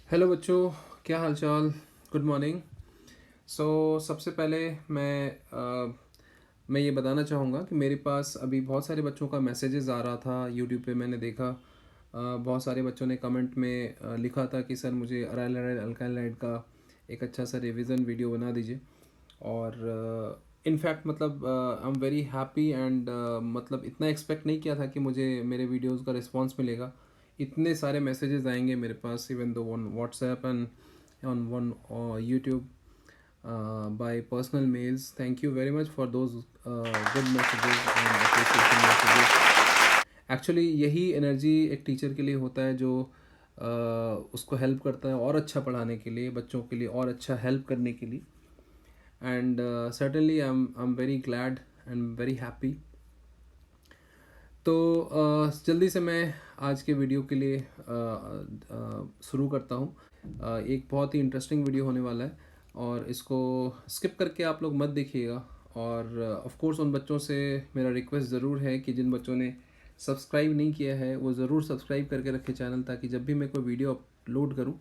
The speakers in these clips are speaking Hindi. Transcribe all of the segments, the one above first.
हेलो बच्चों, क्या हाल चाल। Good morning. सबसे पहले मैं ये बताना चाहूँगा कि मेरे पास अभी बहुत सारे बच्चों का मैसेजेस आ रहा था यूट्यूब पे। मैंने देखा बहुत सारे बच्चों ने कमेंट में लिखा था कि सर मुझे अराइल अल्काइल का एक अच्छा सा रिवीजन वीडियो बना दीजिए। और इनफैक्ट मतलब I am very happy and मतलब इतना एक्सपेक्ट नहीं किया था कि मुझे मेरे वीडियोस का रिस्पांस मिलेगा। इतने सारे मैसेजेस आएंगे मेरे पास, even though on WhatsApp and on one YouTube by personal mails. Thank you very much for those good messages and appreciation messages. Actually यही एनर्जी एक टीचर के लिए होता है जो उसको हेल्प करता है और अच्छा पढ़ाने के लिए, बच्चों के लिए और अच्छा हेल्प करने के लिए। And certainly I'm very glad and very happy। तो जल्दी से मैं आज के वीडियो के लिए शुरू करता हूँ। एक बहुत ही इंटरेस्टिंग वीडियो होने वाला है और इसको स्किप करके आप लोग मत देखिएगा। और ऑफ कोर्स उन बच्चों से मेरा रिक्वेस्ट ज़रूर है कि जिन बच्चों ने सब्सक्राइब नहीं किया है वो ज़रूर सब्सक्राइब करके रखें चैनल, ताकि जब भी मैं कोई वीडियो अपलोड करूँ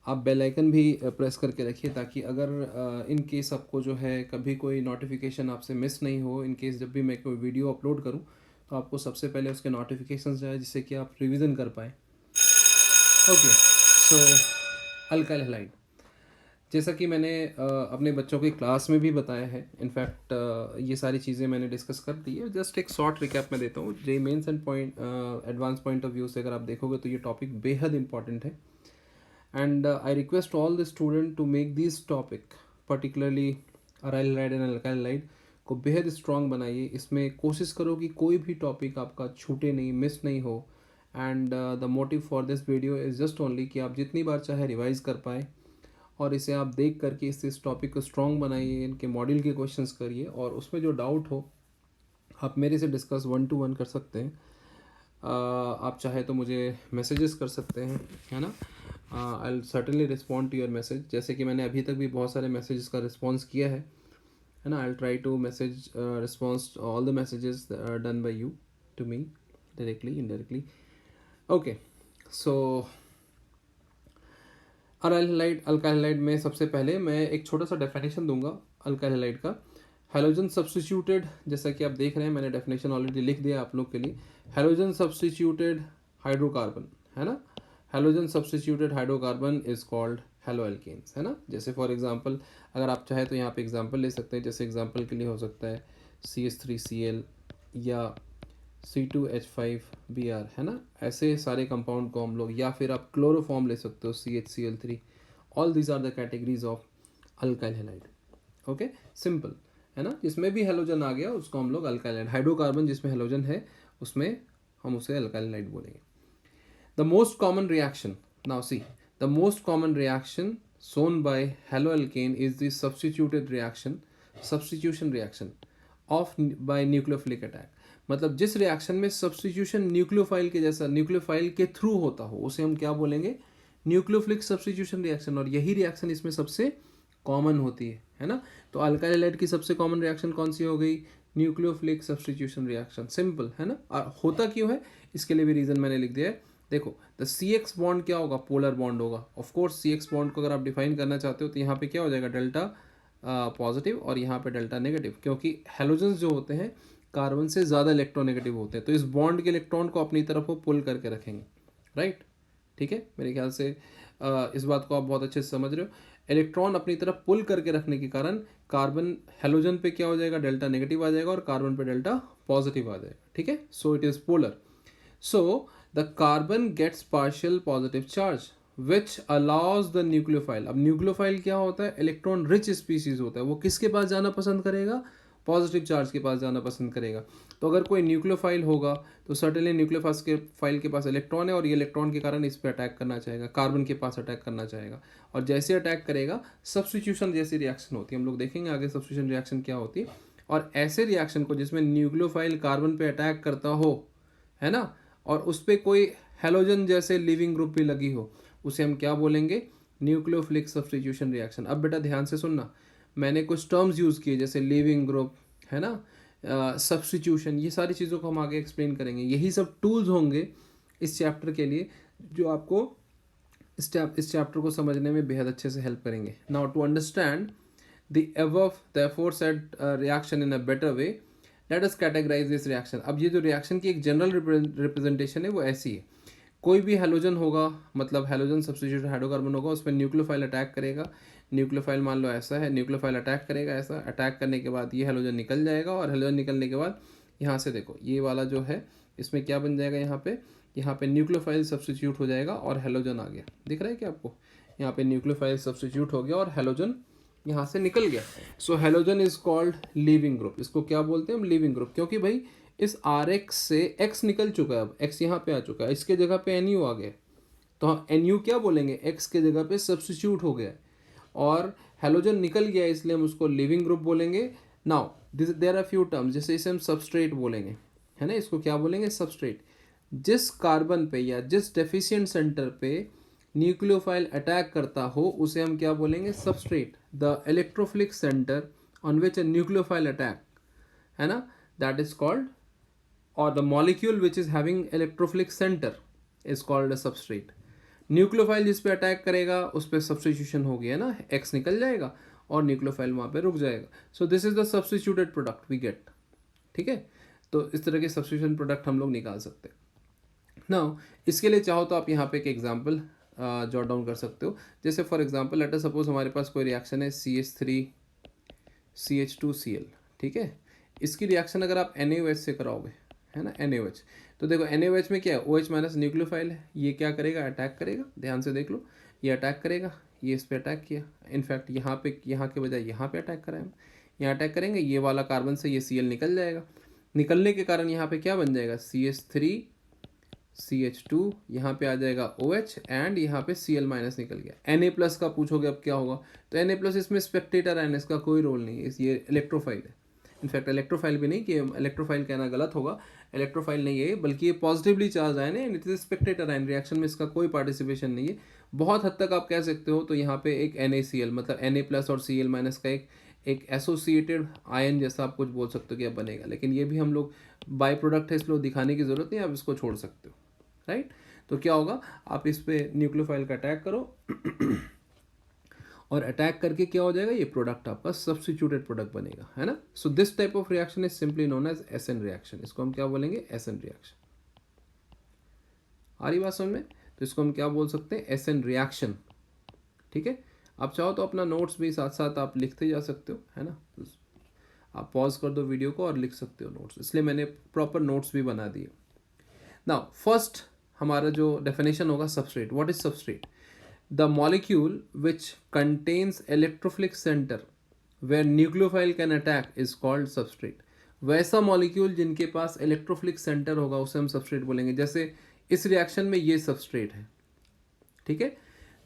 आप बेल आइकन भी प्रेस करके रखिए, ताकि अगर इन केस आपको जो है कभी कोई नोटिफिकेशन आपसे मिस नहीं हो। इन केस जब भी मैं कोई वीडियो अपलोड करूं तो आपको सबसे पहले उसके नोटिफिकेशंस जाए, जिससे कि आप रिवीजन कर पाएँ। ओके, सो अल्काइल हैलाइड, जैसा कि मैंने अपने बच्चों की क्लास में भी बताया है। इनफैक्ट ये सारी चीज़ें मैंने डिस्कस कर दी है। जस्ट एक शॉर्ट रिकैप में देता हूँ। J mains and point advance point of view से अगर आप देखोगे तो ये टॉपिक बेहद इंपॉर्टेंट है। And I request all the student to make this topic, particularly aryl halide and alkyl halide को बेहद स्ट्रॉन्ग बनाइए। इसमें कोशिश करो कि कोई भी टॉपिक आपका छूटे नहीं, मिस नहीं हो। And the motive for this video is just only कि आप जितनी बार चाहे रिवाइज कर पाए और इसे आप देख करके इस टॉपिक को स्ट्रॉन्ग बनाइए। इनके मॉड्यूल के क्वेश्चंस करिए और उसमें जो डाउट हो आप मेरे से डिस्कस 1-to-1 कर सकते हैं। आप चाहे तो मुझे मैसेजेस कर सकते हैं, है ना। I will certainly respond to your message, जैसे कि मैंने अभी तक भी बहुत सारे मैसेजेस का रिस्पॉन्स किया है ना। I will try to message response all the messages done by you to me directly indirectly. Okay, so aryl halide alkyl halide में सबसे पहले मैं एक छोटा सा डेफिनेशन दूंगा अल्काइल हैलाइड का। हेलोजन सब्स्टिट्यूटेड, जैसा कि आप देख रहे हैं मैंने डेफिनेशन ऑलरेडी लिख दिया आप लोग के लिए। हेलोजन सब्स्टिट्यूटेड हाइड्रोकार्बन, है ना। Halogen substituted hydrocarbon is called haloalkanes, है ना। जैसे फॉर एग्जांपल अगर आप चाहे तो यहाँ पे एग्जांपल ले सकते हैं। जैसे एग्जांपल के लिए हो सकता है CH3Cl या C2H5Br, है ना। ऐसे सारे कंपाउंड को हम लोग, या फिर आप क्लोरोफॉर्म ले सकते हो CHCl3। All these are the categories of alkyl halide. Okay, simple, है ना। जिसमें भी हेलोजन आ गया उसको हम लोग अल्काइल हैलाइड, हाइड्रोकार्बन जिसमें हेलोजन है उसमें हम उसे अल्काइल हैलाइड बोलेंगे। The most common reaction, now see, the most common reaction shown by haloalkane is the substitution reaction of by nucleophilic attack। मतलब जिस रिएक्शन में सब्स्टिट्यूशन न्यूक्लियोफाइल के जैसा, न्यूक्लियोफाइल के थ्रू होता हो, उसे हम क्या बोलेंगे, न्यूक्लियोफिलिक सब्स्टिट्यूशन रिएक्शन। और यही रिएक्शन इसमें सबसे कॉमन होती है ना। तो अल्काइल हैलाइड की सबसे कॉमन रिएक्शन कौन सी हो गई, न्यूक्लियोफिलिक सब्स्टिट्यूशन रिएक्शन। सिंपल, है ना। और होता क्यों है इसके लिए भी रीजन मैंने लिख दिया है। देखो, द CX बॉन्ड क्या होगा, पोलर बॉन्ड होगा। ऑफ कोर्स CX बॉन्ड को अगर आप डिफाइन करना चाहते हो तो यहाँ पे क्या हो जाएगा, डेल्टा पॉजिटिव और यहाँ पे डेल्टा नेगेटिव, क्योंकि हेलोजन्स जो होते हैं कार्बन से ज़्यादा इलेक्ट्रोनेगेटिव होते हैं, तो इस बॉन्ड के इलेक्ट्रॉन को अपनी तरफ वो पुल करके रखेंगे, राइट। ठीक है, मेरे ख्याल से इस बात को आप बहुत अच्छे से समझ रहे हो। इलेक्ट्रॉन अपनी तरफ पुल करके रखने के कारण कार्बन हेलोजन पे क्या हो जाएगा, डेल्टा नेगेटिव आ जाएगा और कार्बन पे डेल्टा पॉजिटिव आ जाएगा। ठीक है, so it is polar. So the carbon gets partial positive charge which allows the nucleophile. अब न्यूक्लियोफाइल क्या होता है, इलेक्ट्रॉन रिच स्पीसीज होता है। वो किसके पास जाना पसंद करेगा, पॉजिटिव चार्ज के पास जाना पसंद करेगा। तो अगर कोई न्यूक्लियोफाइल होगा तो सर्टेनली न्यूक्लियोफाइल के पास इलेक्ट्रॉन है और ये इलेक्ट्रॉन के कारण इस पर अटैक करना चाहेगा, कार्बन के पास अटैक करना चाहेगा। और जैसे अटैक करेगा सब्स्टिट्यूशन जैसी रिएक्शन होती है, हम लोग देखेंगे आगे सब्स्टिट्यूशन रिएक्शन क्या होती है। और ऐसे रिएक्शन को जिसमें न्यूक्लियोफाइल कार्बन पे अटैक करता हो, है ना, और उस पर कोई हेलोजन जैसे लिविंग ग्रुप भी लगी हो, उसे हम क्या बोलेंगे, न्यूक्लियोफिलिक सब्स्टिट्यूशन रिएक्शन। अब बेटा ध्यान से सुनना, मैंने कुछ टर्म्स यूज़ किए जैसे लिविंग ग्रुप, है ना, सब्स्टिट्यूशन, ये सारी चीज़ों को हम आगे एक्सप्लेन करेंगे। यही सब टूल्स होंगे इस चैप्टर के लिए जो आपको इस चैप्टर को समझने में बेहद अच्छे से हेल्प करेंगे. Now to understand the above the aforesaid reaction in a better way, let us categorize this reaction. अब ये जो रिएक्शन की एक जनरल रिप्रेजेंटेशन है वो ऐसी है. कोई भी हेलोजन होगा, मतलब हेलोजन सब्स्टिट्यूट हाइड्रोकार्बन होगा, उसमें न्यूक्लियोफाइल अटैक करेगा. न्यूक्लियोफाइल मान लो ऐसा है, न्यूक्लियोफाइल अटैक करेगा ऐसा. अटैक करने के बाद ये हेलोजन निकल जाएगा, और हेलोजन निकलने के बाद यहाँ से देखो ये वाला जो है इसमें क्या बन जाएगा, यहाँ पे न्यूक्लियोफाइल सब्स्टिट्यूट हो जाएगा और हेलोजन आ गया. दिख रहा है क्या आपको? यहाँ पे न्यूक्लियोफाइल सब्स्टिट्यूट हो गया और हेलोजन यहाँ से निकल गया. So halogen is called leaving group. इसको क्या बोलते हैं हम? Leaving group. क्योंकि भाई इस आर एक्स से एक्स निकल चुका है, अब एक्स यहाँ पे आ चुका है, इसके जगह पे एन यू आ गया, तो हम एन यू क्या बोलेंगे? एक्स के जगह पे सब्स्टिट्यूट हो गया और हेलोजन निकल गया, इसलिए हम उसको लिविंग ग्रुप बोलेंगे. Now there are few terms, जैसे इसे हम सबस्ट्रेट बोलेंगे, है ना. इसको क्या बोलेंगे? सबस्ट्रेट. जिस कार्बन पे या जिस डेफिशिएंट सेंटर पे न्यूक्लियोफाइल अटैक करता हो उसे हम क्या बोलेंगे? Substrate. The electrophilic centre on which a nucleophile attack, है ना, दैट इज कॉल्ड, और the molecule which is having electrophilic centre is called a substrate. Nucleophile जिस पे अटैक करेगा उस पर सब्स्टिट्यूशन हो गया ना, एक्स निकल जाएगा और न्यूक्लियोफाइल वहाँ पे रुक जाएगा. So this is the substituted product we get. ठीक है, तो इस तरह के सब्स्टिट्यूशन प्रोडक्ट हम लोग निकाल सकते हैं. नाउ इसके लिए चाहो तो आप यहाँ पे एक एग्जाम्पल जॉट डाउन कर सकते हो. जैसे for example let us suppose हमारे पास कोई रिएक्शन है CH3CH2Cl. ठीक है, इसकी रिएक्शन अगर आप NaOH से कराओगे, है ना, NaOH, तो देखो NaOH में क्या है? OH माइनस न्यूक्लियोफाइल है. ये क्या करेगा? अटैक करेगा. ध्यान से देख लो, ये अटैक करेगा, ये इस पर अटैक किया. इनफैक्ट यहाँ पे, यहाँ के बजाय यहाँ पे अटैक करा है. यहाँ अटैक करेंगे, ये वाला कार्बन से ये Cl निकल जाएगा. निकलने के कारण यहाँ पे क्या बन जाएगा? CH3CH2, यहाँ पे आ जाएगा OH एंड यहाँ पे Cl माइनस निकल गया. Na प्लस का पूछोगे अब क्या होगा, तो Na प्लस इसमें स्पेक्टेटर है, इसका कोई रोल नहीं है, ये इलेक्ट्रोफाइल है. इनफैक्ट इलेक्ट्रोफाइल भी नहीं, कि इलेक्ट्रोफाइल कहना गलत होगा, इलेक्ट्रोफाइल नहीं है, बल्कि ये पॉजिटिवली चार्ज आयन है, it is Spectator ion. Reaction में इसका कोई पार्टिसिपेशन नहीं है. बहुत हद तक आप कह सकते हो तो यहाँ पे एक NaCl, मतलब Na प्लस और Cl माइनस का एक एसोसिएटेड आयन जैसा आप कुछ बोल सकते हो कि अब बनेगा. लेकिन ये भी हम लोग बाई प्रोडक्ट है, इसलिए दिखाने की ज़रूरत नहीं, आप इसको छोड़ सकते हो. राइट, तो क्या होगा? आप इस पे न्यूक्लियोफाइल का अटैक करो और अटैक करके क्या हो जाएगा? ये प्रोडक्ट आपका सब्स्टिट्यूटेड प्रोडक्ट बनेगा, है ना. So this type of reaction is simply known as SN reaction. इसको हम क्या बोलेंगे? SN reaction. आ रही बात समझ में? तो इसको हम क्या बोल सकते हैं? SN reaction. ठीक है, आप चाहो तो अपना नोट्स भी साथ साथ आप लिखते जा सकते हो, है ना. आप पॉज कर दो वीडियो को और लिख सकते हो नोट्स, इसलिए मैंने प्रॉपर नोट्स भी बना दिए. नाउ फर्स्ट हमारा जो डेफिनेशन होगा substrate. What is substrate? The molecule which contains electrophilic centre where nucleophile can attack is called substrate. वैसा मॉलिक्यूल जिनके पास इलेक्ट्रोफिलिक सेंटर होगा उसे हम सबस्ट्रेट बोलेंगे. जैसे इस रिएक्शन में ये सबस्ट्रेट है. ठीक है,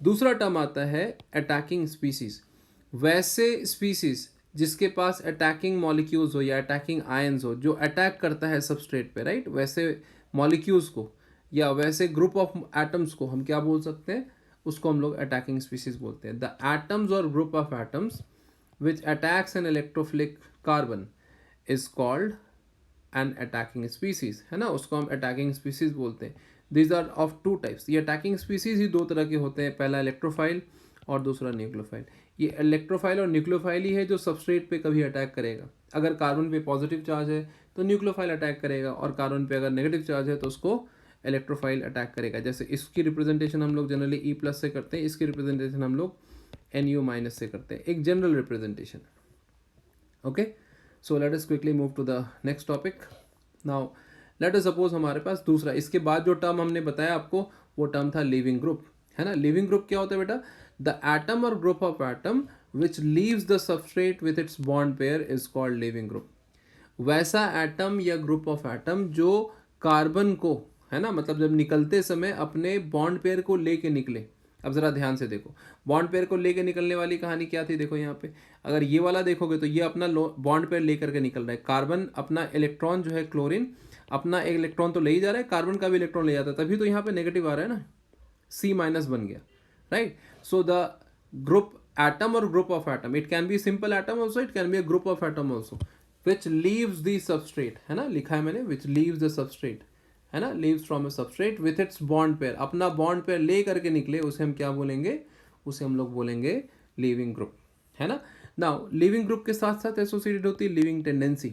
दूसरा टर्म आता है अटैकिंग स्पीसीज. वैसे स्पीसीज जिसके पास अटैकिंग मॉलिक्यूल्स हो या अटैकिंग आयंस हो, जो अटैक करता है सबस्ट्रेट पे, राइट, वैसे मॉलिक्यूल्स को या वैसे ग्रुप ऑफ एटम्स को हम क्या बोल सकते हैं? उसको हम लोग अटैकिंग स्पीसीज बोलते हैं. द एटम्स और group of atoms which attacks an electrophilic carbon is called an attacking species, है ना. उसको हम अटैकिंग स्पीसीज बोलते हैं. These are of two types. ये अटैकिंग स्पीसीज ही दो तरह के होते हैं, पहला इलेक्ट्रोफाइल और दूसरा न्यूक्लियोफाइल. ये इलेक्ट्रोफाइल और न्यूक्लियोफाइल ही है जो सबस्ट्रेट पे कभी अटैक करेगा. अगर कार्बन पे पॉजिटिव चार्ज है तो न्यूक्लियोफाइल अटैक करेगा, और कार्बन पे अगर नेगेटिव चार्ज है तो उसको इलेक्ट्रोफाइल अटैक करेगा. जैसे इसकी रिप्रेजेंटेशन हम लोग जनरली E प्लस से करते हैं, इसकी रिप्रेजेंटेशन हम लोग NU माइनस से करते हैं. एक general representation. Okay, so let us quickly move to the next topic. Now let us suppose हमारे पास दूसरा, इसके बाद जो टर्म हमने बताया आपको वो टर्म था लिविंग ग्रुप, है ना. लिविंग ग्रुप क्या होता है बेटा? द एटम और group of atom which leaves the substrate with its bond pair is called leaving group. वैसा एटम या ग्रुप ऑफ एटम जो कार्बन को, है ना, मतलब जब निकलते समय अपने बॉन्ड पेयर को लेके निकले. अब जरा ध्यान से देखो, बॉन्ड पेयर को लेके निकलने वाली कहानी क्या थी. देखो यहाँ पे अगर ये वाला देखोगे तो ये अपना बॉन्ड पेयर लेकर के निकल रहा है. कार्बन अपना इलेक्ट्रॉन जो है, क्लोरीन अपना एक इलेक्ट्रॉन तो ले ही जा रहा है, कार्बन का भी इलेक्ट्रॉन ले जाता है, तभी तो यहाँ पे नेगेटिव आ रहा है ना, C माइनस बन गया, right. So the group atom और group of atom, it can be simple atom also, it can be a group of atom also, which leaves the substrate, है ना, लिखा है मैंने, विच लीव्स द सबस्ट्रेट है ना, leaves from a substrate with its bond pair, अपना बॉन्ड पेयर ले करके निकले, उसे हम क्या बोलेंगे, उसे हम लोग बोलेंगे लीविंग ग्रुप, है ना। नाउ लिविंग ग्रुप के साथ साथ एसोसिएटेड होती है लिविंग टेंडेंसी।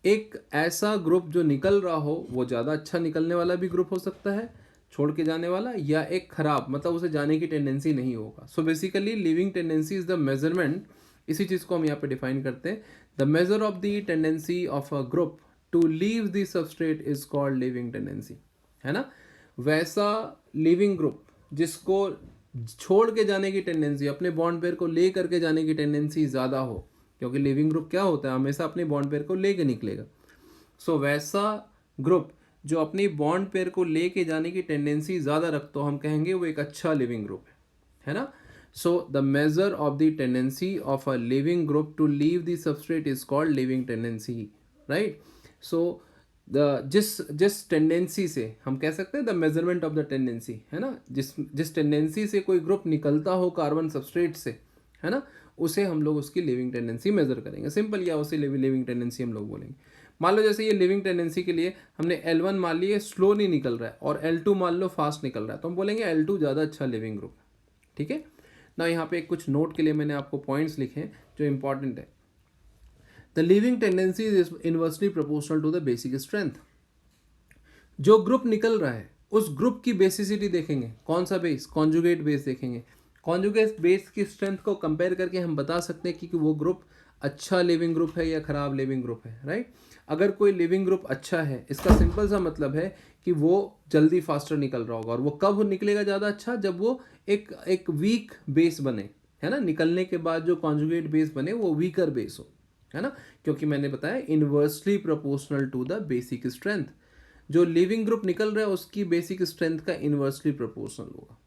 एक ऐसा ग्रुप जो निकल रहा हो, वो ज़्यादा अच्छा निकलने वाला भी ग्रुप हो सकता है, छोड़ के जाने वाला, या एक खराब, मतलब उसे जाने की टेंडेंसी नहीं होगा। So basically leaving tendency is the measurement, इसी चीज़ को हम यहाँ पे डिफाइन करते हैं, the measure of the tendency of a group to leave the substrate is called leaving tendency, है ना। वैसा लिविंग ग्रुप जिसको छोड़ के जाने की टेंडेंसी, अपने बॉन्ड पेयर को ले करके जाने की टेंडेंसी ज़्यादा हो, क्योंकि लिविंग ग्रुप क्या होता है, हमेशा अपने बॉन्ड पेयर को लेके निकलेगा। सो वैसा ग्रुप जो अपनी बॉन्ड पेयर को लेके जाने की टेंडेंसी ज़्यादा रखता हो, हम कहेंगे वो एक अच्छा लिविंग ग्रुप है ना। So the measure of the tendency of a leaving group to leave the substrate is called leaving tendency, right. So the जिस टेंडेंसी से हम कह सकते हैं the measurement of the tendency, है ना, जिस टेंडेंसी से कोई ग्रुप निकलता हो कार्बन सबस्ट्रेट से, है ना, उसे हम लोग उसकी लिविंग टेंडेंसी मेजर करेंगे, सिंपल, या उसे लिविंग टेंडेंसी हम लोग बोलेंगे। मान लो जैसे ये लिविंग टेंडेंसी के लिए हमने L1 मान लिया स्लो नहीं निकल रहा है, और L2 मान लो फास्ट निकल रहा है, तो हम बोलेंगे L2 ज़्यादा अच्छा लिविंग ग्रुप है, ठीक है ना। यहाँ पे कुछ नोट के लिए मैंने आपको पॉइंट्स लिखे हैं जो इंपॉर्टेंट है। The leaving tendency is inversely proportional to the basic strength. जो ग्रुप निकल रहा है उस ग्रुप की बेसिसिटी देखेंगे, कौन सा बेस, कॉन्जुगेट बेस देखेंगे, कॉन्जुगेट बेस की स्ट्रेंथ को कंपेयर करके हम बता सकते हैं कि वो ग्रुप अच्छा लिविंग ग्रुप है या खराब लिविंग ग्रुप है, राइट। अगर कोई लिविंग ग्रुप अच्छा है, इसका सिंपल सा मतलब है कि वो जल्दी फास्टर निकल रहा होगा, और वो कब निकलेगा ज़्यादा अच्छा, जब वो एक वीक बेस बने, है ना, निकलने के बाद जो कॉन्जुगेट बेस बने वो वीकर बेस हो, है ना, क्योंकि मैंने बताया inversely proportional to the basic strength. जो लिविंग ग्रुप निकल रहा है उसकी बेसिक स्ट्रेंथ का इनवर्सली प्रोपोर्शनल होगा।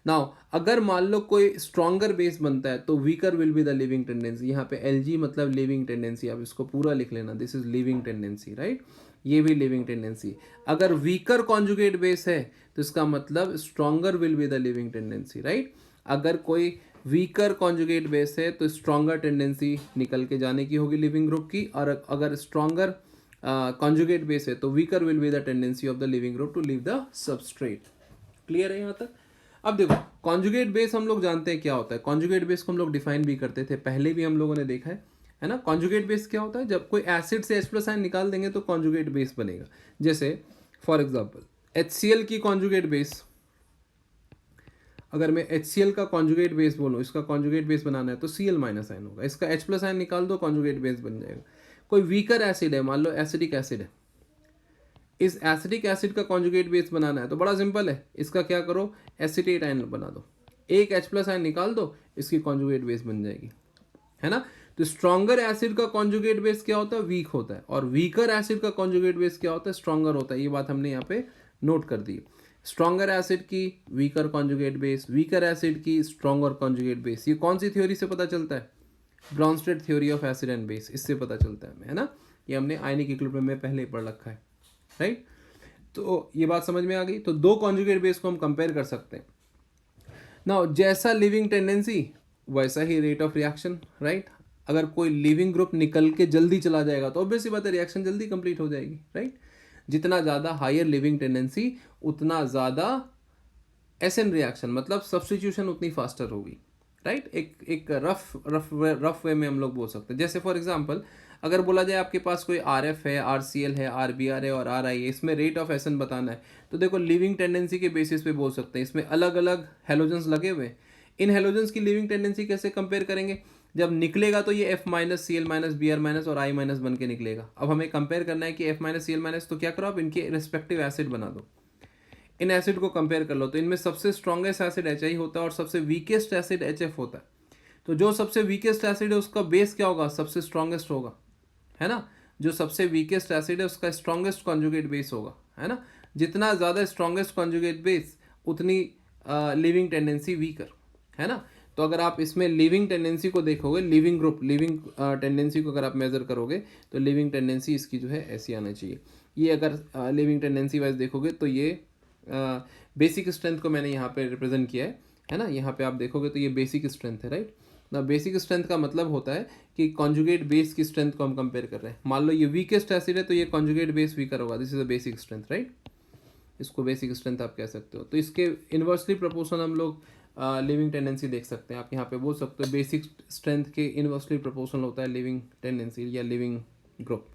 नाउ अगर मान लो कोई स्ट्रॉन्गर बेस बनता है तो weaker will be the leaving tendency. यहाँ पे Lg मतलब लिविंग टेंडेंसी, आप इसको पूरा लिख लेना, this is living tendency, right, ये भी लिविंग टेंडेंसी। अगर वीकर कॉन्जुगेट बेस है तो इसका मतलब stronger will be the leaving tendency, right. अगर कोई वीकर कॉन्जुगेट बेस है तो स्ट्रॉन्गर टेंडेंसी निकल के जाने की होगी लिविंग ग्रुप की, और अगर स्ट्रॉन्गर कॉन्जुगेट बेस है तो weaker will be the tendency of the leaving group to leave the substrate. Clear है यहाँ तक। अब देखो कॉन्जुगेट बेस हम लोग जानते हैं क्या होता है, कॉन्जुगेट बेस को हम लोग डिफाइन भी करते थे, पहले भी हम लोगों ने देखा है ना। कॉन्जुगेट बेस क्या होता है, जब कोई एसिड से H+ आयन निकाल देंगे तो कॉन्जुगेट बेस बनेगा। जैसे फॉर एग्जांपल HCl की कॉन्जुगेट बेस, अगर मैं HCl का कॉन्जुगेट बेस बोलूँ, इसका कॉन्जुगेट बेस बनाना है तो Cl- आयन होगा, इसका H+ आयन निकाल दो, कॉन्जुगेट बेस बन जाएगा। कोई वीकर एसिड है, मान लो एसिडिक एसिड है, इस एसिडिक एसिड का कॉन्जुगेट बेस बनाना है तो बड़ा सिंपल है, इसका क्या करो, एसिटेट आयन बना दो, एक H+ आयन निकाल दो, इसकी कॉन्जुगेट बेस बन जाएगी, है ना। तो स्ट्रॉन्गर एसिड का कॉन्जुगेट बेस क्या होता है, वीक होता है, और वीकर एसिड का कॉन्जुगेट बेस क्या होता है, स्ट्रॉन्गर होता है। ये बात हमने यहाँ पे नोट कर दी। स्ट्रॉन्गर एसिड की weaker conjugate base, weaker acid की स्ट्रॉन्गर कॉन्जुगेट बेस। ये कौन सी थ्योरी से पता चलता है, Brønsted theory of acid and base, इससे पता चलता है हमें, है ना। ये हमने आयनिक इक्विलिब्रियम में पहले ही पढ़ रखा है, राइट। तो ये बात समझ में आ गई। तो दो कॉन्जुगेट बेस को हम कंपेयर कर सकते हैं। नाउ जैसा लिविंग टेंडेंसी वैसा ही रेट ऑफ रिएक्शन, राइट। अगर कोई लिविंग ग्रुप निकल के जल्दी चला जाएगा तो ऑब्वियस सी बात है रिएक्शन जल्दी कंप्लीट हो जाएगी, राइट। जितना ज़्यादा हायर लिविंग टेंडेंसी उतना ज़्यादा एसएन रिएक्शन, मतलब सब्सटीट्यूशन उतनी फास्टर होगी, राइट। एक रफ वे में हम लोग बोल सकते हैं। जैसे फॉर एग्जांपल अगर बोला जाए आपके पास कोई RF है, RCl है, RBr है और RI है, इसमें रेट ऑफ एसन बताना है, तो देखो लिविंग टेंडेंसी के बेसिस पे बोल सकते हैं। इसमें अलग अलग हेलोजेंस लगे हुए हैं, इन हेलोजेंस की लिविंग टेंडेंसी कैसे कंपेयर करेंगे, जब निकलेगा तो ये F-, Cl-, Br- और I- बन के निकलेगा। अब हमें कंपेयर करना है कि F-, Cl- तो क्या करो आप इनके रेस्पेक्टिव एसिड बना दो, इन एसिड को कंपेयर कर लो, तो इनमें सबसे स्ट्रॉन्गेस्ट एसिड HI होता है और सबसे वीकेस्ट एसिड HF होता है। तो जो सबसे वीकेस्ट एसिड है उसका बेस क्या होगा, सबसे स्ट्रॉन्गेस्ट होगा, है ना। जो सबसे वीकेस्ट एसिड है उसका स्ट्रॉन्गेस्ट कॉन्जुगेट बेस होगा, है ना। जितना ज़्यादा स्ट्रॉन्गेस्ट कॉन्जुगेट बेस उतनी लिविंग टेंडेंसी वीकर, है ना। तो अगर आप इसमें लिविंग टेंडेंसी को देखोगे, लिविंग ग्रुप लिविंग टेंडेंसी को अगर आप मेजर करोगे तो लिविंग टेंडेंसी इसकी जो है ऐसी आना चाहिए। ये अगर लिविंग टेंडेंसी वाइज देखोगे तो ये बेसिक स्ट्रेंथ को मैंने यहाँ पे रिप्रेजेंट किया है ना। यहाँ पे आप देखोगे तो ये बेसिक स्ट्रेंथ है, राइट ना। बेसिक स्ट्रेंथ का मतलब होता है कि कॉन्जुगेट बेस की स्ट्रेंथ को हम कंपेयर कर रहे हैं। मान लो ये वीकेस्ट एसिड है तो ये कॉन्जुगेट बेस वीकर होगा, this is a basic strength, right. इसको बेसिक स्ट्रेंथ आप कह सकते हो। तो इसके इन्वर्सली प्रोपोर्शनल हम लोग लिविंग टेंडेंसी देख सकते हैं। आप यहाँ पे बोल सकते हो बेसिक स्ट्रेंथ के इन्वर्सली प्रोपोर्शनल होता है लिविंग टेंडेंसी या लिविंग ग्रुप,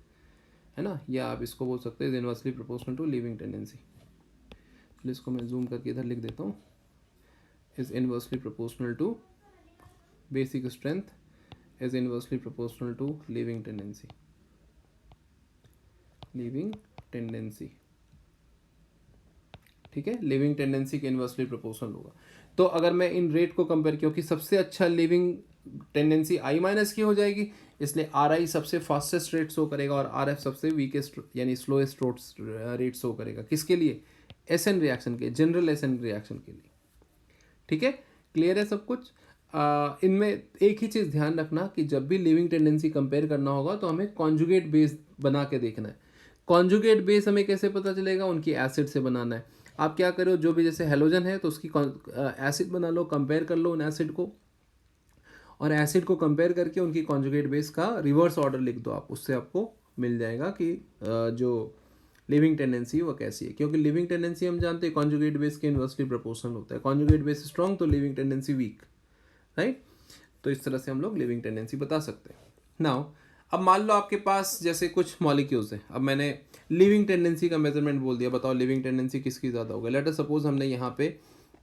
है ना, या आप इसको बोल सकते हैं inversely proportional to leaving tendency. तो इसको मैं जूम करके इधर लिख देता हूँ, is inversely proportional to basic strength is inversely proportional to leaving tendency, leaving tendency, ठीक है, लिविंग टेंडेंसी के इन्वर्सली प्रोपोर्शनल होगा। तो अगर मैं इन रेट को कंपेयर, क्योंकि सबसे अच्छा लिविंग टेंडेंसी आई माइनस की हो जाएगी, इसलिए आर आई सबसे फास्टेस्ट रेट शो करेगा और आर एफ सबसे वीकेस्ट यानी स्लोएस्ट रेट शो करेगा। किसके लिए? एस एन रिएक्शन के, जनरल एस एन रिएक्शन के लिए, ठीक है। क्लियर है सब कुछ? इनमें एक ही चीज़ ध्यान रखना कि जब भी लिविंग टेंडेंसी कंपेयर करना होगा तो हमें कॉन्जुगेट बेस बना के देखना है। कॉन्जुगेट बेस हमें कैसे पता चलेगा? उनकी एसिड से बनाना है। आप क्या करो, जो भी जैसे हेलोजन है तो उसकी एसिड बना लो, कंपेयर कर लो उन एसिड को, और एसिड को कंपेयर करके उनकी कॉन्जुगेट बेस का रिवर्स ऑर्डर लिख दो आप, उससे आपको मिल जाएगा कि जो लिविंग टेंडेंसी वो कैसी है। क्योंकि लिविंग टेंडेंसी हम जानते हैं कॉन्जुगेट बेस के इन्वर्सली प्रोपोर्शनल होता है। कॉन्जुगेट बेस स्ट्रॉन्ग तो लिविंग टेंडेंसी वीक, राइट। तो इस तरह से हम लोग लिविंग टेंडेंसी बता सकते हैं। नाउ अब मान लो आपके पास जैसे कुछ मॉलिक्यूल्स हैं, अब मैंने लिविंग टेंडेंसी का मेजरमेंट बोल दिया, बताओ लिविंग टेंडेंसी किसकी ज़्यादा होगा। लेट अस सपोज हमने यहाँ पे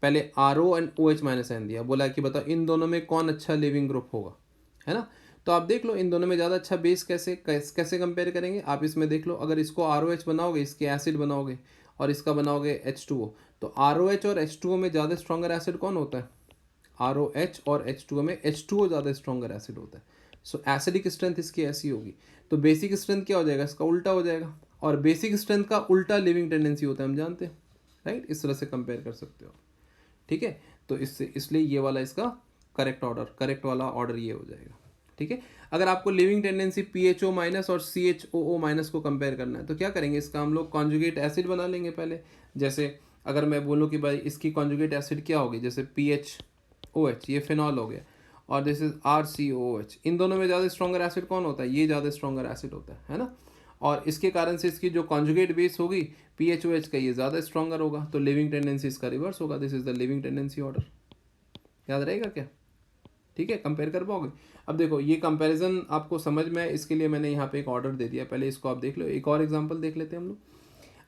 पहले RO and OH minus ion दिया, बोला कि बताओ इन दोनों में कौन अच्छा लिविंग ग्रुप होगा, है ना। तो आप देख लो इन दोनों में ज़्यादा अच्छा बेस कैसे कंपेयर करेंगे। आप इसमें देख लो, अगर इसको ROH बनाओगे, इसके एसिड बनाओगे और इसका बनाओगे H2O, तो ROH और H2O में ज़्यादा स्ट्रॉन्गर एसिड कौन होता है? ROH और H2O में H2O ज़्यादा स्ट्रॉन्गर एसिड होता है। सो एसिडिक स्ट्रेंथ इसकी ऐसी होगी। तो बेसिक स्ट्रेंथ क्या हो जाएगा? इसका उल्टा हो जाएगा, और बेसिक स्ट्रेंथ का उल्टा लिविंग टेंडेंसी होता है, हम जानते हैं, राइट। इस तरह से कंपेयर कर सकते हो, ठीक है। तो इसलिए ये वाला इसका करेक्ट वाला ऑर्डर ये हो जाएगा, ठीक है। अगर आपको लिविंग टेंडेंसी PHO माइनस और CHOO माइनस को कंपेयर करना है तो क्या करेंगे? इसका हम लोग कॉन्जुगेट एसिड बना लेंगे पहले। जैसे अगर मैं बोलूँ कि भाई इसकी कॉन्जुगेट एसिड क्या होगी, जैसे PHOH, ये फिनॉल हो गया, और दिस इज RCOOH। इन दोनों में ज़्यादा स्ट्रॉन्गर एसिड कौन होता है? ये ज़्यादा स्ट्रॉन्गर एसिड होता है ना। और इसके कारण से इसकी जो कॉन्जुगेट बेस होगी PHOH का, ये ज़्यादा स्ट्रॉन्गर होगा, तो लिविंग टेंडेंसी इसका रिवर्स होगा। This is the leaving tendency order. याद रहेगा क्या? ठीक है, कंपेयर कर पाओगे। अब देखो ये कंपैरिजन आपको समझ में आए, इसके लिए मैंने यहाँ पे एक ऑर्डर दे दिया, पहले इसको आप देख लो। एक और एग्जांपल देख लेते हैं हम लोग।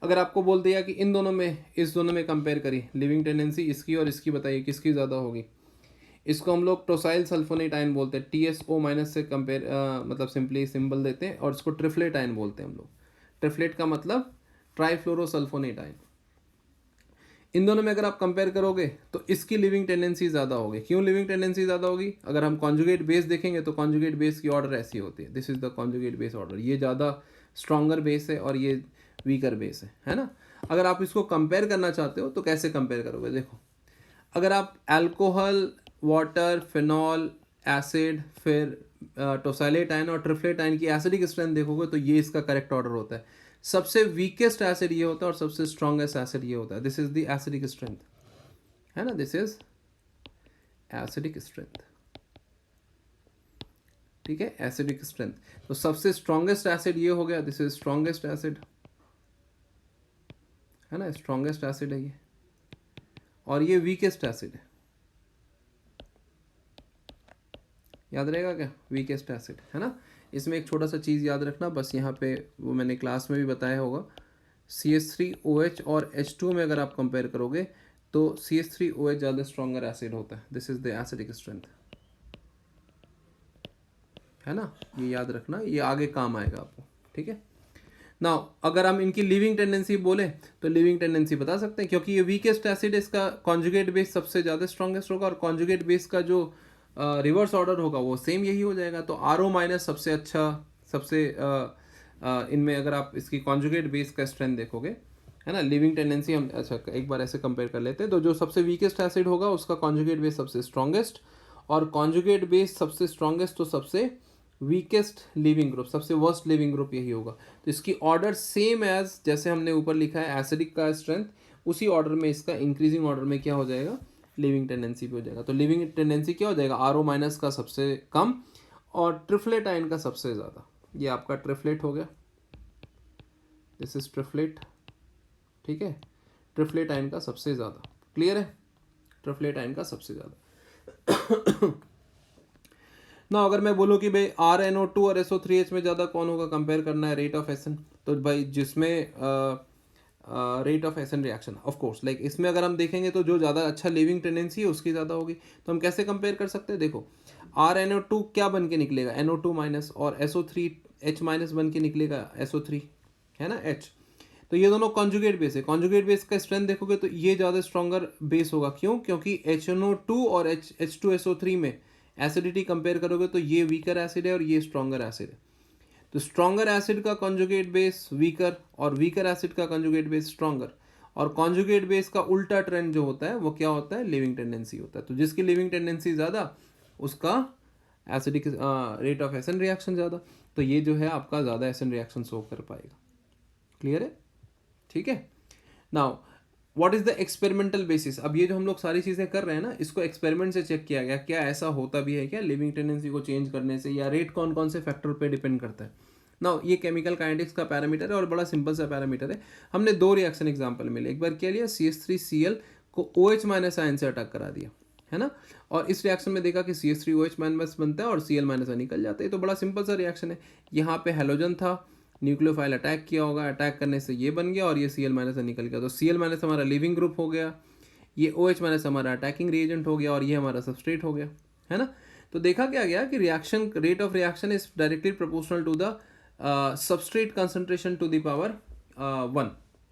अगर आपको बोल दिया कि इस दोनों में कंपेयर करिए लिविंग टेंडेंसी इसकी और इसकी, बताइए किसकी ज़्यादा होगी। इसको हम लोग टोसाइल सल्फोनेट आयन बोलते हैं, TSO माइनस से कंपेयर, मतलब सिंपली सिंबल देते हैं, और इसको ट्रिफलेट आयन बोलते हैं हम लोग। ट्रिफलेट का मतलब ट्राइफ्लोरोसल्फोनेट आयन। इन दोनों में अगर आप कंपेयर करोगे तो इसकी लिविंग टेंडेंसी ज़्यादा होगी। क्यों लिविंग टेंडेंसी ज़्यादा होगी? अगर हम कॉन्जुगेट बेस देखेंगे तो कॉन्जुगेट बेस की ऑर्डर ऐसी होती है, this is the conjugate base order. ये ज़्यादा स्ट्रॉन्गर बेस है और ये वीकर बेस है ना। अगर आप इसको कंपेयर करना चाहते हो तो कैसे कंपेयर करोगे? देखो, अगर आप अल्कोहल, वाटर, फिनॉल, एसिड, फिर टोसाइलेट आयन और ट्रिफलेट आयन की एसिडिक स्ट्रेंथ देखोगे तो ये इसका करेक्ट ऑर्डर होता है। सबसे वीकेस्ट एसिड ये होता है और सबसे स्ट्रॉन्गेस्ट एसिड ये होता है। This is the acidic strength, है ना, दिस इज एसिडिक स्ट्रेंथ, ठीक है, एसिडिक स्ट्रेंथ। तो सबसे स्ट्रॉन्गेस्ट एसिड ये हो गया, दिस इज स्ट्रॉन्गेस्ट एसिड, है ना, स्ट्रॉन्गेस्ट एसिड है ये, और ये वीकेस्ट एसिड है। याद रहेगा क्या? वीकेस्ट एसिड, है ना। इसमें एक छोटा सा चीज़ याद रखना, बस यहाँ पे वो मैंने क्लास में भी बताया होगा, CH3OH और H2O में अगर आप कंपेयर करोगे तो CH3OH ज़्यादा स्ट्रॉन्गर एसिड होता है। This is the acidic strength, है ना, ये याद रखना, ये आगे काम आएगा आपको, ठीक है ना। अगर हम इनकी लिविंग टेंडेंसी बोले तो लिविंग टेंडेंसी बता सकते हैं, क्योंकि ये वीकेस्ट एसिड, इसका कॉन्जुगेट बेस सबसे ज़्यादा स्ट्रॉन्गेस्ट होगा, और कॉन्जुगेट बेस का जो रिवर्स ऑर्डर होगा वो सेम यही हो जाएगा। तो RO माइनस सबसे अच्छा, सबसे इनमें अगर आप इसकी कॉन्जुगेट बेस का स्ट्रेंथ देखोगे, है ना, लिविंग टेंडेंसी हम अच्छा एक बार ऐसे कंपेयर कर लेते हैं। तो जो सबसे वीकेस्ट एसिड होगा उसका कॉन्जुगेट बेस सबसे स्ट्रॉन्गेस्ट, और कॉन्जुगेट बेस सबसे स्ट्रॉन्गेस्ट तो सबसे वीकेस्ट लिविंग ग्रुप, सबसे वर्स्ट लिविंग ग्रुप यही होगा। तो इसकी ऑर्डर सेम एज जैसे हमने ऊपर लिखा है एसिडिक का स्ट्रेंथ, उसी ऑर्डर में इसका इंक्रीजिंग ऑर्डर में क्या हो जाएगा? लिविंग टेंडेंसी पे हो जाएगा। तो लिविंग टेंडेंसी क्या हो जाएगा? RO माइनस का सबसे कम और ट्रिफलेट आयन का सबसे ज़्यादा। ये आपका ट्रिफलेट हो गया, दिस इज ट्रिफलेट, ठीक है। ट्रिफ्लेट आयन का सबसे ज़्यादा। क्लियर है? ट्रिफ्लेट आयन का सबसे ज़्यादा। ना अगर मैं बोलूँ कि भाई RnO2 और SO3H में ज़्यादा कौन होगा, कंपेयर करना है रेट ऑफ एसन, तो भाई जिसमें rate of essence reaction of course, like इसमें अगर हम देखेंगे तो जो ज़्यादा अच्छा लिविंग टेंडेंसी है उसकी ज़्यादा होगी। तो हम कैसे कंपेयर कर सकते हैं? देखो RnO2 क्या बन के निकलेगा, NO2 माइनस, और SO3H माइनस बन के निकलेगा SO3, है ना H। तो ये दोनों कॉन्जुगेट बेस है। कॉन्जुगेट बेस का स्ट्रेंथ देखोगे तो ये ज़्यादा स्ट्रॉन्गर बेस होगा। क्यों? क्योंकि HNO2 और H2SO3 में एसिडिटी कंपेयर करोगे तो ये वीकर एसिड है और ये स्ट्रॉन्गर एसिड है। तो स्ट्रॉन्गर एसिड का कॉन्जुगेट बेस वीकर और वीकर एसिड का कॉन्जुगेट बेस स्ट्रॉन्गर, और कॉन्जुगेट बेस का उल्टा ट्रेंड जो होता है वो क्या होता है? लिविंग टेंडेंसी होता है। तो जिसकी लिविंग टेंडेंसी ज़्यादा उसका acidic rate of essence reaction ज़्यादा। तो ये जो है आपका ज़्यादा एसन रिएक्शन शो कर पाएगा। क्लियर है? ठीक है। Now what is the experimental basis? अब ये जो हम लोग सारी चीज़ें कर रहे हैं ना, इसको एक्सपेरिमेंट से चेक किया गया, क्या ऐसा होता भी है क्या लिविंग टेंडेंसी को चेंज करने से, या रेट कौन कौन से फैक्टर पे डिपेंड करता है। नाउ ये केमिकल काइनेटिक्स का पैरामीटर है और बड़ा सिंपल सा पैरामीटर है। हमने दो रिएक्शन एग्जाम्पल मिले। एक बार क्या लिया, CH3Cl को OH माइनस आयन से अटैक करा दिया, है ना, और इस रिएक्शन में देखा कि CH3OH माइनस बनता है और Cl माइनस निकल जाता है। तो बड़ा सिंपल सा रिएक्शन है। यहाँ पे हेलोजन था, न्यूक्लियोफाइल अटैक किया होगा, अटैक करने से ये बन गया और ये Cl माइनस निकल गया। तो Cl माइनस हमारा लिविंग ग्रुप हो गया, ये OH माइनस हमारा अटैकिंग रिएजेंट हो गया और ये हमारा सबस्ट्रेट हो गया, है ना। तो देखा क्या गया कि reaction rate of reaction is directly proportional to the substrate concentration to the power 1,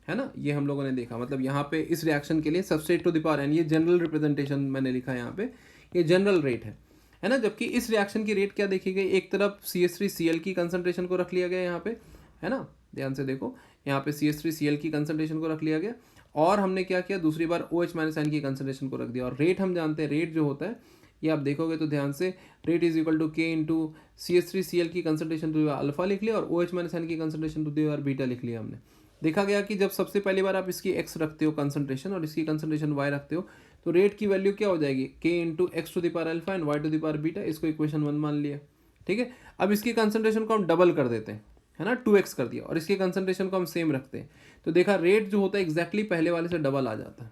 है ना। ये हम लोगों ने देखा, मतलब यहाँ पे इस रिएक्शन के लिए substrate to the power n, ये जनरल रिप्रेजेंटेशन मैंने लिखा है यहाँ पे, ये जनरल रेट है ना। जबकि इस रिएक्शन की रेट क्या देखी गई, एक तरफ CH3Cl की कंसंट्रेशन को रख लिया गया यहाँ पे, है ना, ध्यान से देखो, यहाँ पे CH3Cl की कंसंट्रेशन को रख लिया गया, और हमने क्या किया, दूसरी बार OH माइनस आयन की कंसंट्रेशन को रख दिया। और रेट हम जानते हैं, रेट जो होता है ये आप देखोगे तो ध्यान से, rate is equal to K into CH3Cl की कंसंट्रेशन टू अल्फा लिख लिया और OH माइनस आयन की कंसंट्रेशन टू दी बीटा लिख लिया हमने। देखा गया कि जब सबसे पहली बार आप इसकी x रखते हो कंसंट्रेशन और इसकी कंसंट्रेशन y रखते हो, तो रेट की वैल्यू क्या हो जाएगी, K into x to the power alpha and y to the power beta. इसको इक्वेशन 1 मान लिया, ठीक है। अब इसकी कंसंट्रेशन को हम डबल कर देते हैं, है ना, 2x कर दिया, और इसकी कंसंट्रेशन को हम सेम रखते हैं। तो देखा रेट जो होता है एग्जैक्टली पहले वाले से डबल आ जाता है,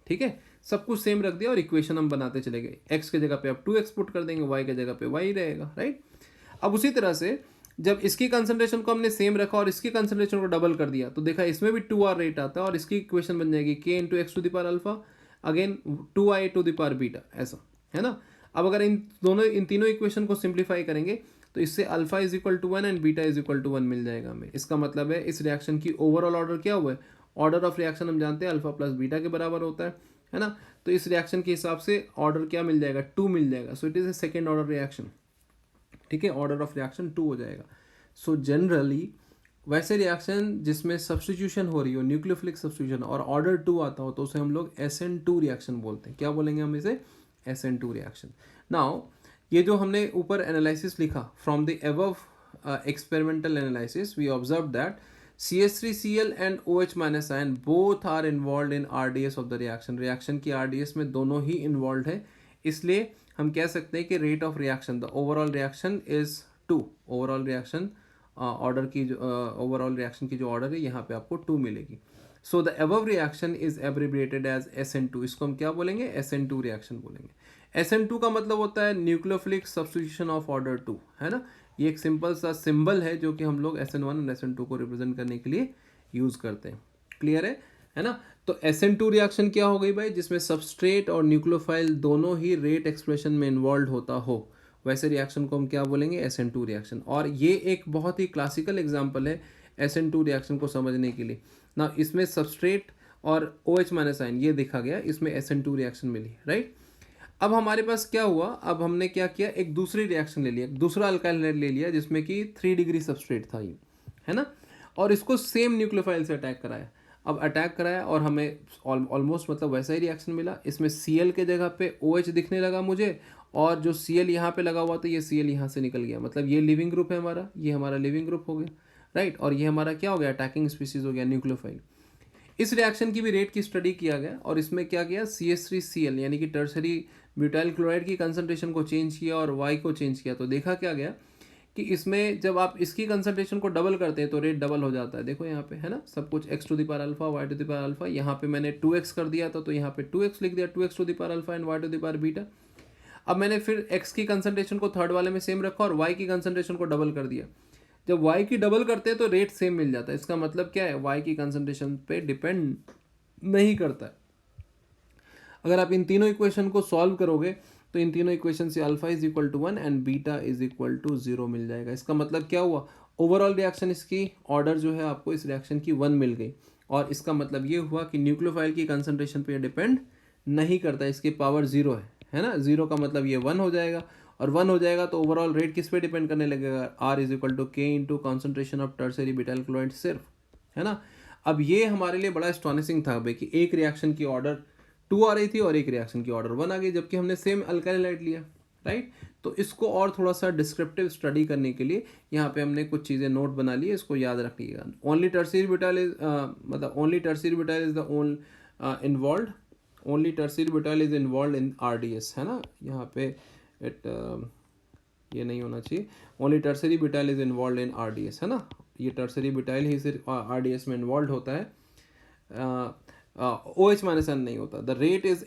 ठीक है। सब कुछ सेम रख दिया और इक्वेशन हम बनाते चले गए। x के जगह पे आप 2x पुट कर देंगे, y के जगह पे y रहेगा, राइट। अब उसी तरह से जब इसकी कंसंट्रेशन को हमने सेम रखा और इसकी कंसंट्रेशन को डबल कर दिया, तो देखा इसमें भी 2r रेट आता है और इसकी इक्वेशन बन जाएगी K into x to the power alpha again 2i to the power beta, ऐसा, है ना। अब अगर इन तीनों इक्वेशन को सिंप्लीफाई करेंगे तो इससे alpha is equal to 1 and beta is equal to 1 मिल जाएगा हमें। इसका मतलब है इस रिएक्शन की ओवरऑल ऑर्डर क्या हुआ है, ऑर्डर ऑफ रिएक्शन हम जानते हैं अल्फा प्लस बीटा के बराबर होता है ना। तो इस रिएक्शन के हिसाब से ऑर्डर क्या मिल जाएगा, 2 मिल जाएगा। सो it is a second order reaction, ठीक है, ऑर्डर ऑफ रिएक्शन 2 हो जाएगा। सो जनरली वैसे रिएक्शन जिसमें सब्स्टिट्यूशन हो रही हो, न्यूक्लियोफिलिक सब्स्टिट्यूशन, और ऑर्डर 2 आता हो, तो उसे हम लोग SN2 रिएक्शन बोलते हैं। क्या बोलेंगे हम इसे, SN2 रिएक्शन। नाउ ये जो हमने ऊपर एनालिसिस लिखा, from the above experimental analysis we observe that CH3Cl and OH minus ion both are involve in RDS of the reaction. Reaction की RDS में दोनों ही इन्वॉल्व है, इसलिए हम कह सकते हैं कि rate of reaction, the overall reaction is 2। Overall reaction order की जो ओवरऑल रिएक्शन की जो ऑर्डर है यहाँ पे आपको 2 मिलेगी। So the above reaction is abbreviated as SN2। इसको हम क्या बोलेंगे, SN2 रिएक्शन बोलेंगे। SN2 का मतलब होता है न्यूक्लियोफिलिक सब्स्टिट्यूशन ऑफ ऑर्डर 2, है ना। ये एक सिंपल सा सिंबल है जो कि हम लोग SN1 और SN2 को रिप्रेजेंट करने के लिए यूज करते हैं। क्लियर है ना। तो SN2 रिएक्शन क्या हो गई भाई, जिसमें सबस्ट्रेट और न्यूक्लियोफाइल दोनों ही रेट एक्सप्रेशन में इन्वॉल्व होता हो, वैसे रिएक्शन को हम क्या बोलेंगे, SN2 रिएक्शन। और ये एक बहुत ही क्लासिकल एग्जांपल है SN2 रिएक्शन को समझने के लिए ना। इसमें सबस्ट्रेट और OH माइनस आयन ये देखा गया, इसमें SN2 रिएक्शन मिली, राइट। अब हमारे पास क्या हुआ, अब हमने क्या किया, एक दूसरी रिएक्शन ले लिया, दूसरा अल्काइल हाइड्राइड ले लिया जिसमें कि 3 डिग्री सबस्ट्रेट था ये, है ना, और इसको सेम न्यूक्लियोफाइल से अटैक कराया। अब अटैक कराया और हमें ऑलमोस्ट मतलब वैसा ही रिएक्शन मिला। इसमें Cl के जगह पे OH दिखने लगा मुझे, और जो Cl यहाँ पे लगा हुआ था ये Cl यहाँ से निकल गया, मतलब ये लिविंग ग्रुप है हमारा, ये हमारा लिविंग ग्रुप हो गया, राइट। और ये हमारा क्या हो गया, अटैकिंग स्पीसीज हो गया, न्यूक्लियोफाइल। इस रिएक्शन की भी रेट की स्टडी किया गया और इसमें क्या किया, CH3Cl यानी कि टर्सरी ब्यूटाइल क्लोराइड की कंसंट्रेशन को चेंज किया और Y को चेंज किया। तो देखा क्या गया कि इसमें जब आप इसकी कंसंट्रेशन को डबल करते हैं तो रेट डबल हो जाता है। देखो यहाँ पे है ना, सब कुछ x to the power alpha y to the power alpha, यहाँ पे मैंने 2x कर दिया था तो यहाँ पे 2x लिख दिया, 2x to the power alpha and y to the power beta. अब मैंने फिर x की कंसंट्रेशन को थर्ड वाले में सेम रखा और y की कंसंट्रेशन को डबल कर दिया। जब y की डबल करते हैं तो रेट सेम मिल जाता है। इसका मतलब क्या है, y की कंसंट्रेशन पे डिपेंड नहीं करता है। अगर आप इन तीनों इक्वेशन को सॉल्व करोगे तो इन तीनों इक्वेशन से alpha is equal to 1 and beta is equal to 0 मिल जाएगा। इसका मतलब क्या हुआ, ओवरऑल रिएक्शन इसकी ऑर्डर जो है आपको इस रिएक्शन की 1 मिल गई। और इसका मतलब ये हुआ कि न्यूक्लियोफाइल की कंसंट्रेशन पे डिपेंड नहीं करता, इसकी पावर 0 है ना। 0 का मतलब ये 1 हो जाएगा, और 1 हो जाएगा तो ओवरऑल रेट किस पे डिपेंड करने लगेगा, R इज इक्वल टू के into concentration of tertiary butyl chloride सिर्फ, है ना। अब ये हमारे लिए बड़ा एस्टॉनिशिंग था भाई कि एक रिएक्शन की ऑर्डर 2 आ रही थी और एक रिएक्शन की ऑर्डर 1 आ गई, जबकि हमने सेम अल्काइल हाइड्राइड लिया, राइट। तो इसको और थोड़ा सा डिस्क्रिप्टिव स्टडी करने के लिए यहाँ पे हमने कुछ चीज़ें नोट बना ली है, इसको याद रखिएगा। ओनली टर्शियरी ब्यूटाइल इज मतलब only tertiary butyl is the own involve, only tertiary butyl is involve in RDS, है ना। यहाँ पे ये नहीं होना चाहिए, only tertiary butyl is involve in RDS, है ना। ये टर्शियरी ब्यूटाइल ही सिर्फ RDS में इन्वॉल्व होता है, OH माइनस एन नहीं होता। The rate is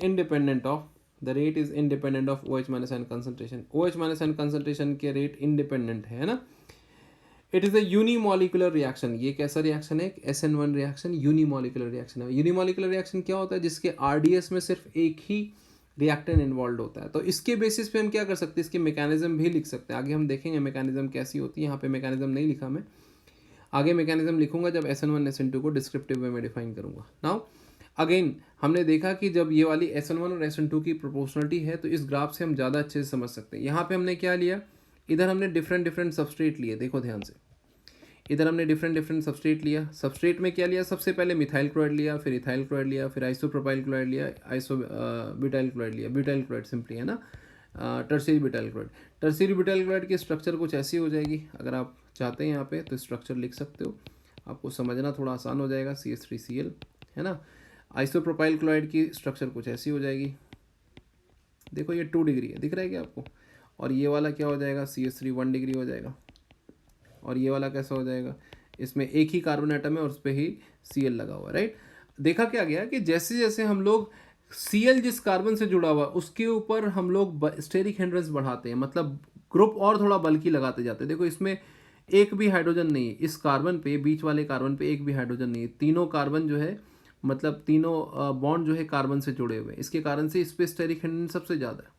independent of OH minus ion concentration. OH minus ion concentration के रेट इंडिपेंडेंट है ना। It is a unimolecular reaction. ये कैसा रिएक्शन है, SN1 रिएक्शन यूनिमोलिकुलर रिएक्शन है। यूनिमोलिकुलर रिएक्शन क्या होता है, जिसके RDS में सिर्फ एक ही रिएक्टेंट इन्वॉल्व होता है। तो इसके बेसिस पे हम क्या कर सकते हैं, इसके मैकेनिज्म भी लिख सकते हैं। आगे हम देखेंगे मैकेनिज्म कैसी होती है, यहाँ पे मैकेनिज्म नहीं लिखा मैं, आगे मैकेनिज्म लिखूंगा जब SN1 SN2 को डिस्क्रिप्टिव वे में डिफाइन करूंगा। नाउ अगेन हमने देखा कि जब ये वाली SN1 और SN2 की प्रोपोर्शनलिटी है तो इस ग्राफ से हम ज़्यादा अच्छे से समझ सकते हैं। यहाँ पे हमने क्या लिया, इधर हमने डिफरेंट सबस्ट्रेट लिए, देखो ध्यान से, इधर हमने डिफरेंट सबस्ट्रेट लिया। सबस्ट्रेट में क्या लिया, सबसे पहले मिथाइल क्लोराइड लिया, फिर इथाइल क्लोराइड लिया, फिर आइसोप्रोपाइल क्लोराइड लिया, ब्यूटाइल क्लोराइड लिया, ब्यूटाइल क्लोराइड सिंपली, है ना, tertiary butyl chloride. Tertiary butyl chloride की स्ट्रक्चर कुछ ऐसी हो जाएगी, अगर आप चाहते हैं यहाँ पे तो स्ट्रक्चर लिख सकते हो, आपको समझना थोड़ा आसान हो जाएगा, CH3Cl, है ना। आइसोप्रोपाइल क्लोराइड की स्ट्रक्चर कुछ ऐसी हो जाएगी, देखो ये 2 डिग्री है, दिख रहा है क्या आपको, और ये वाला क्या हो जाएगा, CH3 1 डिग्री हो जाएगा, और ये वाला कैसा हो जाएगा, इसमें एक ही कार्बन एटम है और उस पर ही Cl लगा हुआ, राइट। देखा क्या गया कि जैसे जैसे हम लोग Cl जिस कार्बन से जुड़ा हुआ उसके ऊपर हम लोग स्टेरिक हिंड्रेंस बढ़ाते हैं, मतलब ग्रुप और थोड़ा बल्कि लगाते जाते हैं। देखो इसमें एक भी हाइड्रोजन नहीं है, इस कार्बन पे, बीच वाले कार्बन पे एक भी हाइड्रोजन नहीं है, तीनों कार्बन जो है, मतलब तीनों बॉन्ड जो है कार्बन से जुड़े हुए हैं, इसके कारण से इस पे स्टेरिक हिंड्रेंस सबसे ज़्यादा है।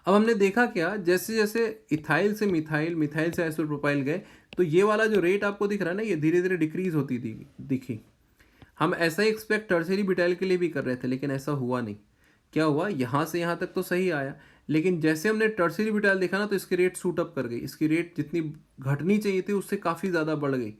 अब हमने देखा क्या, जैसे जैसे इथाइल से मिथाइल, मिथाइल से आइसोप्रोपाइल गए तो ये वाला जो रेट आपको दिख रहा है ना, ये धीरे धीरे डिक्रीज होती दिखी। हम ऐसा ही एक्सपेक्ट टर्शियरी ब्यूटाइल के लिए भी कर रहे थे, लेकिन ऐसा हुआ नहीं। क्या हुआ, यहाँ से यहाँ तक तो सही आया, लेकिन जैसे हमने टर्शियरी ब्यूटाइल देखा ना तो इसकी रेट सूट अप कर गई, इसकी रेट जितनी घटनी चाहिए थी उससे काफ़ी ज़्यादा बढ़ गई।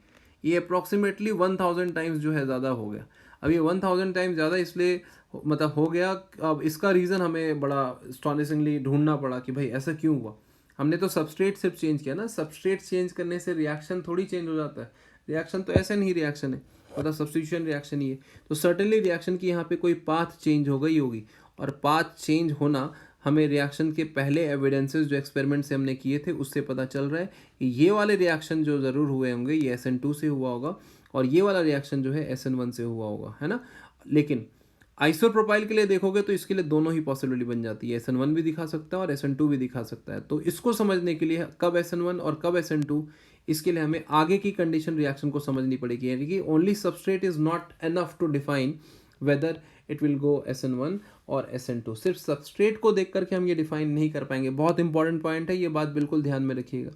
ये अप्रॉक्सीमेटली 1000 टाइम्स जो है ज़्यादा हो गया। अब ये 1000 टाइम्स ज़्यादा इसलिए मतलब हो गया, अब इसका रीज़न हमें बड़ा स्टॉनिशिंगली ढूंढना पड़ा कि भाई ऐसा क्यों हुआ। हमने तो सबस्ट्रेट सिर्फ चेंज किया ना, सबस्ट्रेट चेंज करने से रिएक्शन थोड़ी चेंज हो जाता है, रिएक्शन तो ऐसा नहीं रिएक्शन है, मतलब सब्स्टिट्यूशन रिएक्शन ही है। तो सर्टेनली रिएक्शन की यहाँ पे कोई पाथ चेंज हो गई होगी, और पाथ चेंज होना हमें रिएक्शन के पहले एविडेंसेस जो एक्सपेरिमेंट से हमने किए थे उससे पता चल रहा है कि ये वाले रिएक्शन जो ज़रूर हुए होंगे ये SN2 से हुआ होगा, और ये वाला रिएक्शन जो है SN1 से हुआ होगा, है ना। लेकिन आइसोप्रोपाइल के लिए देखोगे तो इसके लिए दोनों ही पॉसिबिलिटी बन जाती है, SN1 भी दिखा सकता है और SN2 भी दिखा सकता है। तो इसको समझने के लिए कब SN1 और कब SN2, इसके लिए हमें आगे की कंडीशन रिएक्शन को समझनी पड़ेगी, यानी कि only substrate is not enough to define whether it will go SN1 और SN2। सिर्फ सबस्ट्रेट को देख करके हम ये डिफाइन नहीं कर पाएंगे। बहुत इंपॉर्टेंट पॉइंट है, ये बात बिल्कुल ध्यान में रखिएगा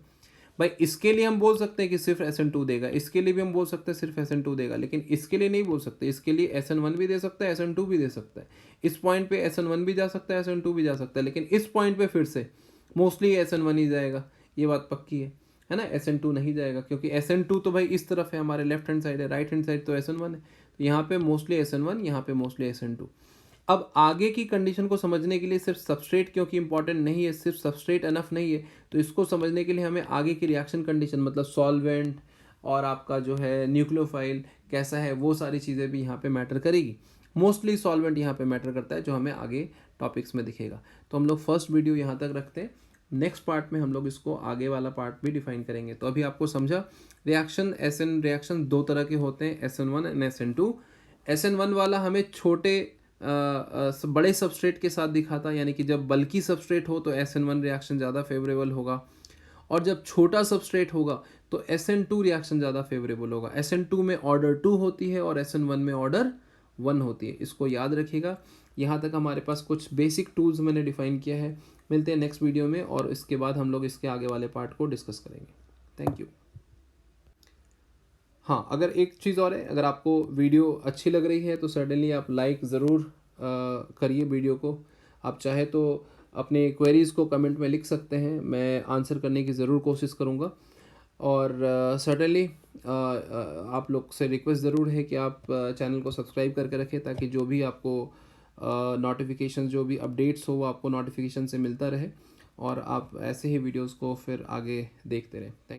भाई। इसके लिए हम बोल सकते हैं कि सिर्फ SN2 देगा, इसके लिए भी हम बोल सकते हैं सिर्फ SN2 देगा, लेकिन इसके लिए नहीं बोल सकते, इसके लिए SN1 भी दे सकता है, SN2 भी दे सकता है। इस पॉइंट पे SN1 भी जा सकता है, SN2 भी जा सकता है, लेकिन इस पॉइंट पे फिर से मोस्टली SN1 ही जाएगा, ये बात पक्की है ना। SN2 नहीं जाएगा, क्योंकि SN2 तो भाई इस तरफ है, हमारे लेफ्ट हैंड साइड है, राइट हैंड साइड तो SN1 है, तो यहाँ पे मोस्टली SN1, यहाँ पे मोस्टली SN2। अब आगे की कंडीशन को समझने के लिए सिर्फ सबस्ट्रेट क्योंकि इंपॉर्टेंट नहीं है, सिर्फ सबस्ट्रेट अनफ नहीं है, तो इसको समझने के लिए हमें आगे की रिएक्शन कंडीशन, मतलब सॉल्वेंट और आपका जो है न्यूक्लियोफाइल कैसा है, वो सारी चीज़ें भी यहाँ पे मैटर करेगी। मोस्टली सॉल्वेंट यहाँ पे मैटर करता है, जो हमें आगे टॉपिक्स में दिखेगा। तो हम लोग फर्स्ट वीडियो यहाँ तक रखते हैं, नेक्स्ट पार्ट में हम लोग इसको आगे वाला पार्ट भी डिफाइन करेंगे। तो अभी आपको समझा रिएक्शन, SN रिएक्शन दो तरह के होते हैं, SN1 एंड SN2। SN1 वाला हमें छोटे बड़े सबस्ट्रेट के साथ दिखाता, यानी कि जब बल्कि सबस्ट्रेट हो तो SN1 रिएक्शन ज़्यादा फेवरेबल होगा, और जब छोटा सबस्ट्रेट होगा तो SN2 रिएक्शन ज़्यादा फेवरेबल होगा। SN2 में ऑर्डर 2 होती है और SN1 में ऑर्डर 1 होती है। इसको याद रखिएगा। यहाँ तक हमारे पास कुछ बेसिक टूल्स मैंने डिफाइन किया है। मिलते हैं नेक्स्ट वीडियो में, और इसके बाद हम लोग इसके आगे वाले पार्ट को डिस्कस करेंगे। Thank you. हाँ, अगर एक चीज़ और है, अगर आपको वीडियो अच्छी लग रही है तो सर्टेनली आप लाइक ज़रूर करिए वीडियो को। आप चाहे तो अपने क्वेरीज़ को कमेंट में लिख सकते हैं, मैं आंसर करने की ज़रूर कोशिश करूँगा। और सर्टेनली आप लोग से रिक्वेस्ट ज़रूर है कि आप चैनल को सब्सक्राइब करके रखें, ताकि जो भी आपको नोटिफिकेशन, जो भी अपडेट्स हो वो आपको नोटिफिकेशन से मिलता रहे, और आप ऐसे ही वीडियोज़ को फिर आगे देखते रहें। थैंक